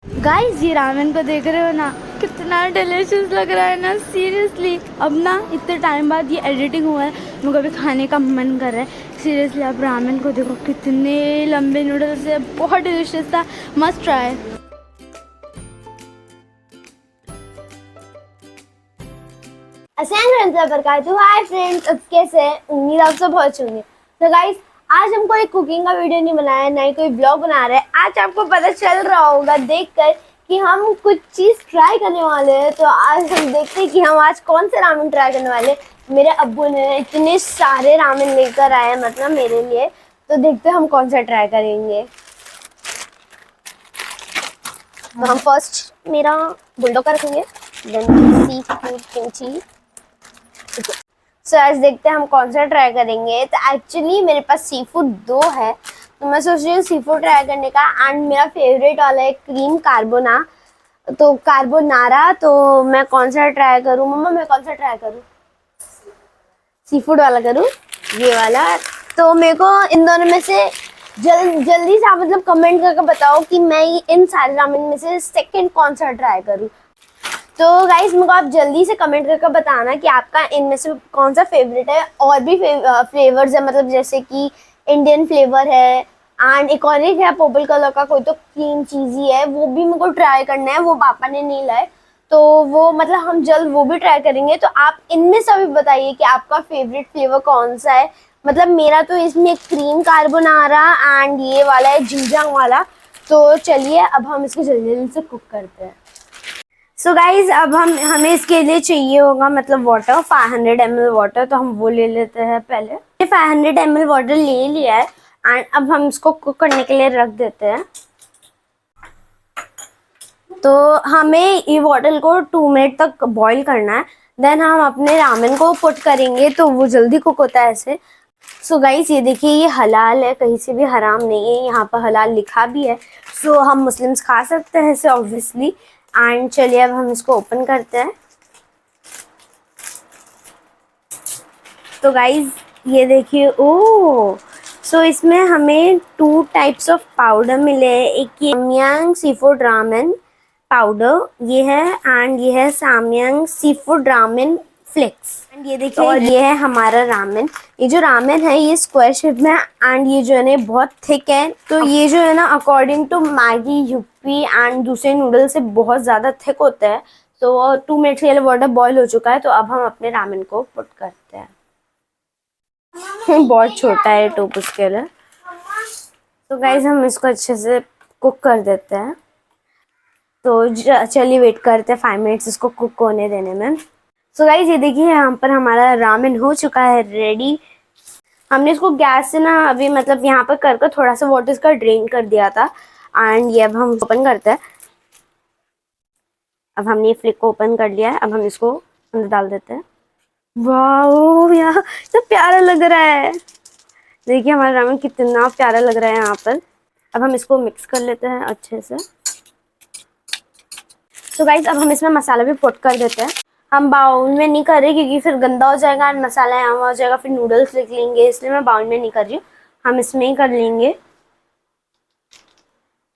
Guys ये ramen को देख रहे हो ना, कितना डिलीशियस लग रहा है ना। सीरियसली अब ना इतने टाइम बाद ये एडिटिंग हुआ है, मेरे को अभी खाने का मन कर रहा है। सीरियसली आप रामेन को देखो, कितने लंबे नूडल्स है, बहुत डिलीशियस था, मस्ट ट्राई। हाय फ्रेंड्स, कैसे हैं? उम्मीद आप सब बहुत अच्छे होंगे। तो गाइस आज हम कोई कुकिंग का वीडियो नहीं बनाया है, ना ही कोई ब्लॉग बना रहे हैं। आज आपको पता चल रहा होगा देखकर कि हम कुछ चीज़ ट्राई करने वाले हैं। तो आज हम देखते हैं कि हम आज कौन से रामेन ट्राई करने वाले हैं। मेरे अब्बू ने इतने सारे रामेन लेकर आए हैं, मतलब मेरे लिए। तो देखते हैं हम कौन सा ट्राई करेंगे। तो हम फर्स्ट मेरा बुलडॉग का रखेंगे, देन सी फूड किमची। सो आज देखते हैं हम कौन सा ट्राई करेंगे। तो एक्चुअली मेरे पास सी फूड 2 है, तो मैं सोच रही हूँ सी फूड ट्राई करने का। एंड मेरा फेवरेट वाला है क्रीम कार्बोनारा। तो मैं कौन सा ट्राई करूँ मम्मा? मैं कौन सा ट्राई करूँ? सी फूड वाला करूँ, ये वाला। तो मेरे को इन दोनों में से जल्दी से आप मतलब कमेंट करके बताओ कि मैं इन सारे रामेन में से सेकंड कौन सा ट्राई करूँ। तो गाइस मेरे को आप जल्दी से कमेंट करके बताना कि आपका इनमें से कौन सा फेवरेट है। और भी फ्लेवर्स है, मतलब जैसे कि इंडियन फ्लेवर है, एंड एक और एक है पर्पल कलर का कोई, तो क्रीम चीज़ी है, वो भी मेरे को ट्राई करना है। वो पापा ने नहीं लाए, तो वो मतलब हम जल्द वो भी ट्राई करेंगे। तो आप इनमें से भी बताइए कि आपका फेवरेट फ्लेवर कौन सा है। मतलब मेरा तो इसमें क्रीम कार्बोनारा एंड ये वाला है जिंजर वाला। तो चलिए अब हम इसको जल्दी जल्दी से कुक करते हैं। सो गाइज अब हमें इसके लिए चाहिए होगा मतलब वाटर, 500 ml वाटर। तो हम वो ले लेते हैं पहले। 500 ml वाटर ले लिया है एंड अब हम इसको कुक करने के लिए रख देते हैं। तो हमें ये वाटर को 2 मिनट तक बॉईल करना है। देन हम अपने रामेन को पुट करेंगे, तो वो जल्दी कुक होता है ऐसे। सो गाइस ये देखिए, ये हलाल है, कहीं से भी हराम नहीं है, यहाँ पर हलाल लिखा भी है। सो हम मुस्लिम्स खा सकते हैं इसे ऑब्वियसली। एंड चलिए अब हम इसको ओपन करते हैं। तो गाइस ये देखिए, ओह सो इसमें हमें 2 टाइप्स ऑफ पाउडर मिले हैं। एक ये सामयांग सी फूड रामेन पाउडर ये है, एंड ये है सामयांग sea food ramen flex. And ये देखिए, और ये है हमारा रामेन। ये जो रामेन है ये स्क्वायर शेप में है एंड ये जो है ना बहुत थिक है। तो ये जो है ना according to Maggi UP and दूसरे नूडल से बहुत ज़्यादा थिक होता है। तो 2 मिनट के लिए वाटर बॉईल हो चुका है, तो अब हम अपने रामेन को पुट करते हैं। बहुत छोटा है टोप उसके लिए। तो गाइज हम इसको अच्छे से कुक कर देते हैं। तो चलिए वेट करते हैं 5 मिनट्स इसको कुक होने देने में। सो गाइज ये देखिए, यहाँ पर हमारा रामेन हो चुका है रेडी। हमने इसको गैस से ना अभी मतलब यहाँ पर कर थोड़ा सा वाटर इसका ड्रेन कर दिया था। एंड ये अब हम ओपन करते हैं। अब हमने ये फ्लिक को ओपन कर लिया है, अब हम इसको अंदर डाल देते हैं। वाह यार तो प्यारा लग रहा है। देखिए हमारा रामेन कितना प्यारा लग रहा है यहाँ पर। अब हम इसको मिक्स कर लेते हैं अच्छे से। तो गाइज अब हम इसमें मसाला भी पुट कर देते हैं। हम बाउल में नहीं कर रहे क्योंकि फिर गंदा हो जाएगा और मसाला यहाँ हो जाएगा, फिर नूडल्स लिख लेंगे, इसलिए मैं बाउल में नहीं कर रही हूँ, हम इसमें ही कर लेंगे।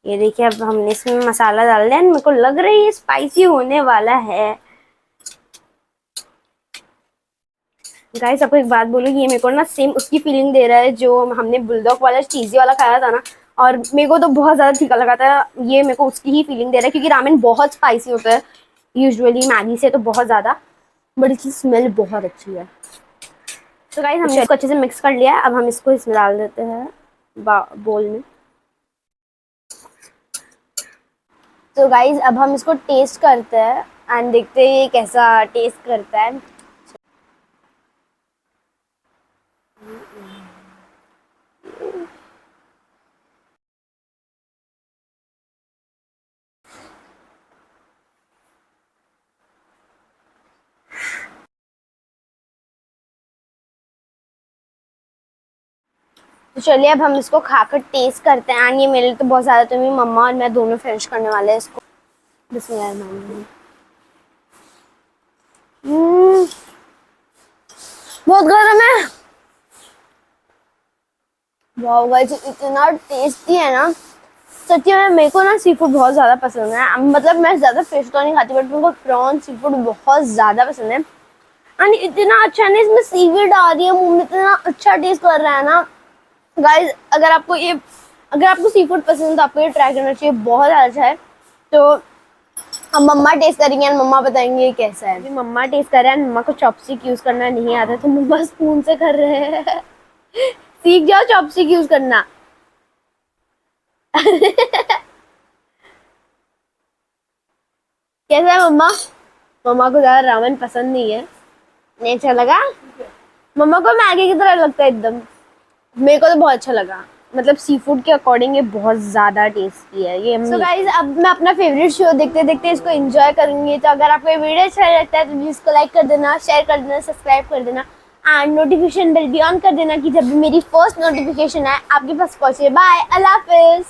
ये देखिए अब हमने इसमें मसाला डाल दिया। मेरे को लग रहा है ये स्पाइसी होने वाला है। गाइस आपको एक बात बोलूँ, ये मेरे को ना सेम उसकी फीलिंग दे रहा है जो हमने बुलडॉग वाला चीज़ी वाला खाया था ना, और मेरे को तो बहुत ज़्यादा तीखा लगा था। ये मेरे को उसकी ही फीलिंग दे रहा है क्योंकि रामेन बहुत स्पाइसी होता है यूजुअली मैगी से तो बहुत ज़्यादा, बट इसकी स्मेल बहुत अच्छी है। तो गाइस हमने इसको अच्छे से मिक्स कर लिया है, अब हम इसको इसमें डाल देते हैं बोल में। तो गाइस अब हम इसको टेस्ट करते हैं एंड देखते हैं ये कैसा टेस्ट करता है। तो चलिए अब हम इसको खाकर टेस्ट करते हैं। एंड ये मेरे लिए तो बहुत ज़्यादा, तो मेरी मम्मा और मैं दोनों फिनिश करने वाले हैं इसको। बिस्मिल्लाह। बहुत गर्म है। वाह गाइस इतना टेस्टी है ना, सच्ची में मेरे को ना सी फूड बहुत ज़्यादा पसंद है। मतलब मैं ज़्यादा फिश तो नहीं खाती, बट मेरे को प्रॉन सी फूड बहुत ज़्यादा पसंद है। एंड इतना अच्छा है ना, इसमें सीवीड आ रही है मुंह में, इतना अच्छा टेस्ट कर रहा है ना गाइस। अगर आपको सी फूड पसंद है तो आपको ये ट्राई करना चाहिए, बहुत ज़्यादा अच्छा है। तो अब मम्मा टेस्ट करेंगे और मम्मा बताएंगे ये कैसा है। अभी मम्मा टेस्ट कर रहे हैं, मम्मा को चॉपस्टिक यूज़ करना नहीं आता तो मम्मा स्पून से कर रहे हैं। सीख जाओ चॉपस्टिक यूज़ करना। कैसा है मम्मा? मम्मा को ज्यादा रामेन पसंद नहीं है। नहीं अच्छा लगा? मम्मा को मैगी की तरह लगता है एकदम। मेरे को तो बहुत अच्छा लगा, मतलब सी फूड के अकॉर्डिंग ये बहुत ज्यादा टेस्टी है ये। सो गाइस, अब मैं अपना फेवरेट शो देखते देखते इसको एंजॉय करूंगी। तो अगर आपको ये वीडियो अच्छा लगता है तो प्लीज इसको लाइक कर देना, शेयर कर देना, सब्सक्राइब कर देना एंड नोटिफिकेशन बेल भी ऑन कर देना कि जब भी मेरी फर्स्ट नोटिफिकेशन आए आपके पास पहुंचे। बाय, अल्लाह हाफिज।